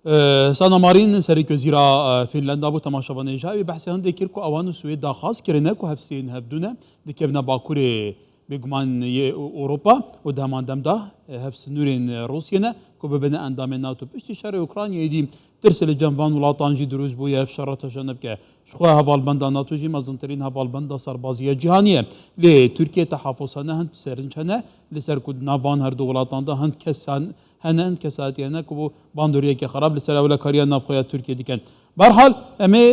سانمارین سرک وزیرا فنلندا بو تماشاوانه جاوی بحث هنده کرد که اوان سوئد خاص کرنه که هفسین هفدونه دکبنا باکور بگمان اروپا و دهمان دمدا هفس نورین روسیه که ببنه اندام ناتو پشت شهر اوکراینی دی ترسل جنبان ولاتانجی دروز بو یف شرط جنب که شخوا هوالبند ناتو جی مزنترین هوالبند سربازی جهانیه لی ترکیه تحفظانه هند سرنچنه لسر کد نوان هر دو ولاتاندا هند کسان هنن کساتیانه که بو باندوریه که خراب لسر اولا کاریا نافخویا ترکیه دیکن برحال امی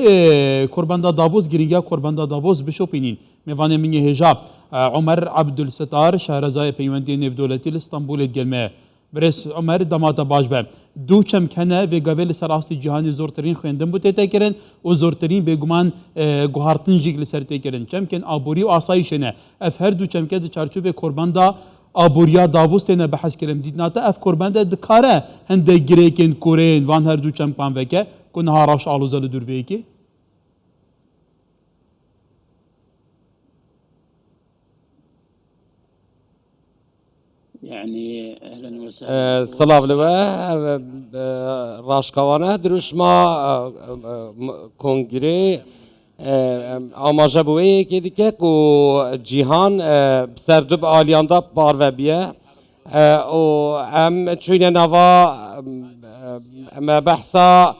قرباندا داووس گرینگا قرباندا داووس بشوپینین میوانه منی هجاب عمر عبدالستار شهرزای پیوندی نف دولتی لستانبول گلمه برس عمر دماغ باش به دو چمکنه و قبل سراستی جهانی زورترین خویندن بوده تکرن و زورترین بگمان گوهارتن جیگل سر تکرن چمکن آبوری و آسایشنه اف هر دو چمکه دو چارچوب قرباندا آبوریا داووس تنه بحث کرم دیدناتا اف قرباندا دکاره هنده گریکن کورین وان هر دو چمکان وکه کنه هاراش آلوزال دور ویکی يعني اهلا وسهلا سلاف لوا راشقوانه دروش ما کنگره آماجه بوی که دیگه کو جیهان سردوب آلیاندا بار بیه و ام چون نوا ام بحثا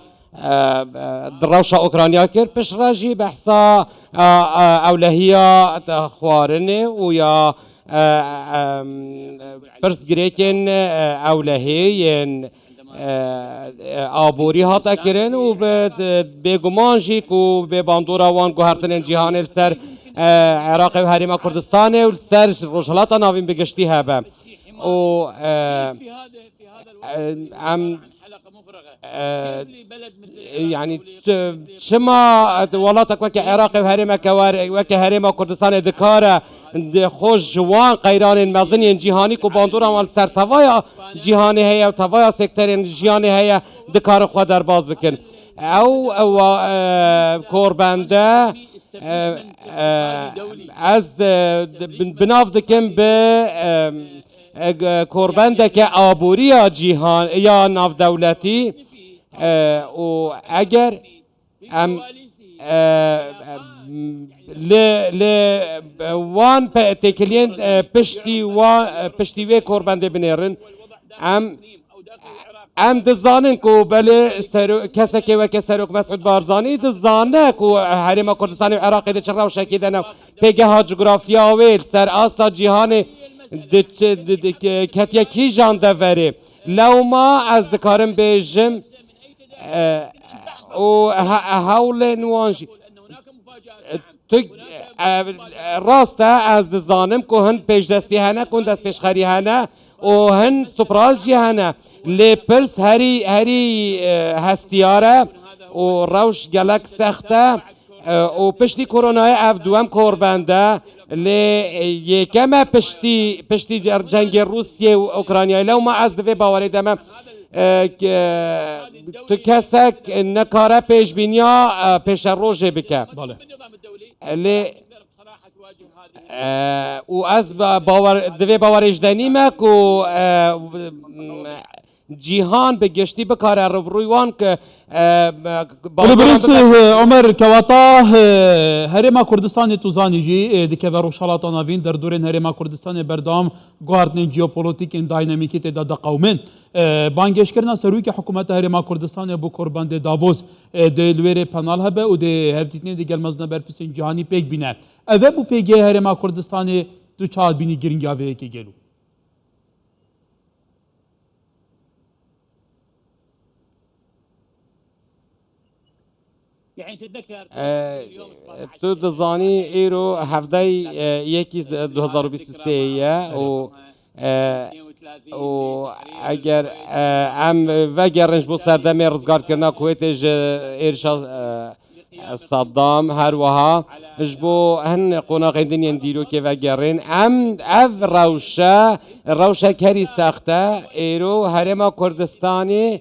دروشة أوكرانيا كير بش راجي بحثا أولهية خوارنة ويا برس جريكن أولهيين آبوری هاتا کرن و بگمان جی کو به باندورا وان گوهرتن جهان السر عراق و هریما کردستان و السر روشلات ناوین بگشتی هبه و ام يعني شما ولاتك وك عراق وهريما كوار وك هريما كردستان دكاره خوش جوان قيران مزنين جهاني كو باندورا وال سرتوايا جهاني هي وتوايا سيكترين جهاني هي دكار خو در باز بكن او كورباندا از بناف دكم ب كورباندا كآبوريا جهان يا ناف دولتي و اگر ام ل وان تکلین پشتی و کوربنده بنیرن ام دزانن کو بله کسی که و کسروک مسعود بارزانی دزانه کو حریم کردستان و عراق ده چرا و شکیدن پیگه ها جغرافیا ویل سر آستا جهان کتیا کی جان دوره لو ما از دکارم بیجم و هاول نوانجی راسته از دزانم که هن پیش دستی هنه کن دست پیش خری هنه و هن سپراز جی هنه لیپرس هری هستیاره و روش گلک سخته و پشتی کرونای اف دوام کوربنده یکم پشتی جنگ روسیه و اوکراینیا لو ما از دوی باوری دمه تو کسک نکاره پیش بینیا پیش روژه بکه لی و از دوی باورش دنیمه که جیهان به گشتی بکاره روبروی وان که برس عمر كواتا هرما كردستان توزاني جي دكه روشالاتا نافين در دورين هرما كردستان بردام گواردن جيوپوليتيك ان دايناميكي تدا قومين بانگش کرنا سروي حكومت هرما كردستان بو قربان دي دافوس دي لويري پانال هبه و دي هفتيتني دي گلمزنا برپسين جهاني پيك بينه اوه بو پيگه هرما كردستان دو چاد بيني گرنگاوه كي گلو يعني تتذكر تو دزانی ایرو هفته یکی 2023 و اگر ام وگرنش بو سردم رزگار کرنا کویتش ایرشا صدام هر وها جبو هن قناق دنیا دیرو که وگرن ام روشه کری سخته ایرو هرما کردستانی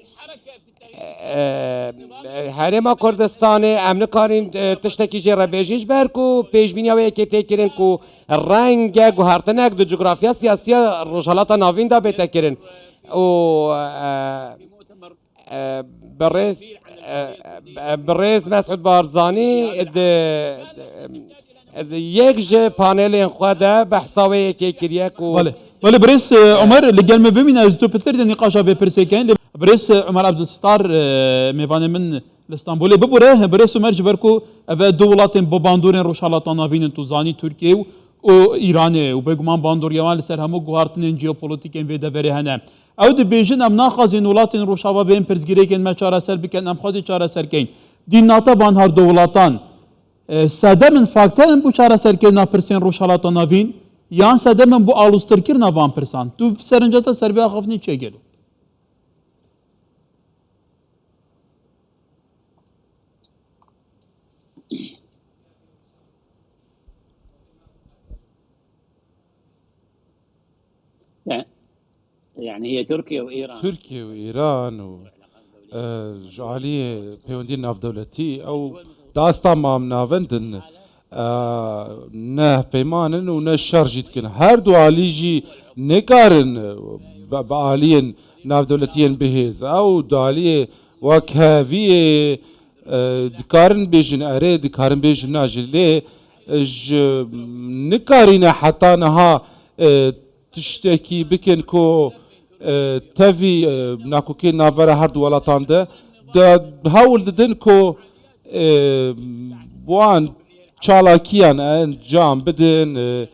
هرما کردستان امن کارین تشتکی جرا بیجیش برکو پیش بینی و که تکرین کو رنگ گوهرتنک دو جغرافیا سیاسی روشالات ناوین دا بتکرین و بريز مسعود بارزاني یک جه پانل خدا بحثاوی که کریک و ولی بريس عمر اللي قال ما بين از تو بتر دي نقاشا ببرسيكين بريس عمر عبد الستار ميفان من الاسطنبولي ببوره بريس عمر جبركو افا دولاتين بباندورين روشالاتان نافين توزاني تركيا و ايران و بگمان باندور يوان لسر همو گوهارتنين جيوپوليتيكين في دفري هنا او دي بيجن ام ناخذين ولاتين روشاوا بين پرزگيريكين ما چارا سر بكن ام خودي چارا سر كين دين ناتا بان هر دولاتان ساده من فاکتر بو چارا سر كين نا پرسين روشالاتان نافين یان ساده من بو آلوسترکرنا وان پرسان تو سرنجاتا سربیا خفنی چه گلو يعني هي تركيا وإيران تركيا وإيران و جعلية بيوندين ناف دولتي أو داستا مام نافندن نه پیمانن و نه شرجیت کن هر دو علیجی نکارن با علیین ناف دولتیین بهیز او دالیه وکهویه دکارن بیجن اره دکارن بیجن ناجله نکارین حتی نها تشتکی بکن کو تفی ناکو که نافره هر دو ولاتان ده هاول ددن کو وان چالاکیان انجام بدن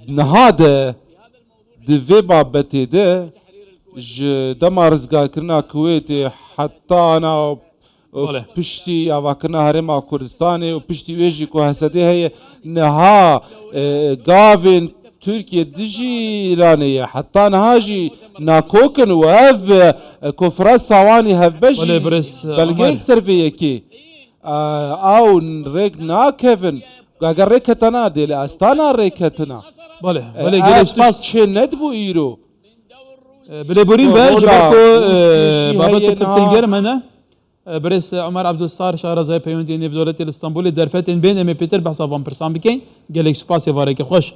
نهاده دوی بابتی ده دما رزگار کرنا کویت حتی انا پشتی آوا کرنا هرما کردستانی و پشتی ویجی کو حسده هی نها گاوین تركيا دجي إيرانية حتى نهاجي ناكوكن وهف كفرات صواني هف بجي بلغيل سرفيه كي او ريك ناكفن اگر ريكتنا دي لاستانا ريكتنا بله گلش پاس چه ندبو ايرو بله بورين باج بركو بابت تفسينجر منا بريس عمر عبد الستار شارزاي بيوندي نيف دولتي الاسطنبولي درفتين بين ام بيتر بحساب فان برسام بكين گلش پاس واريك خوش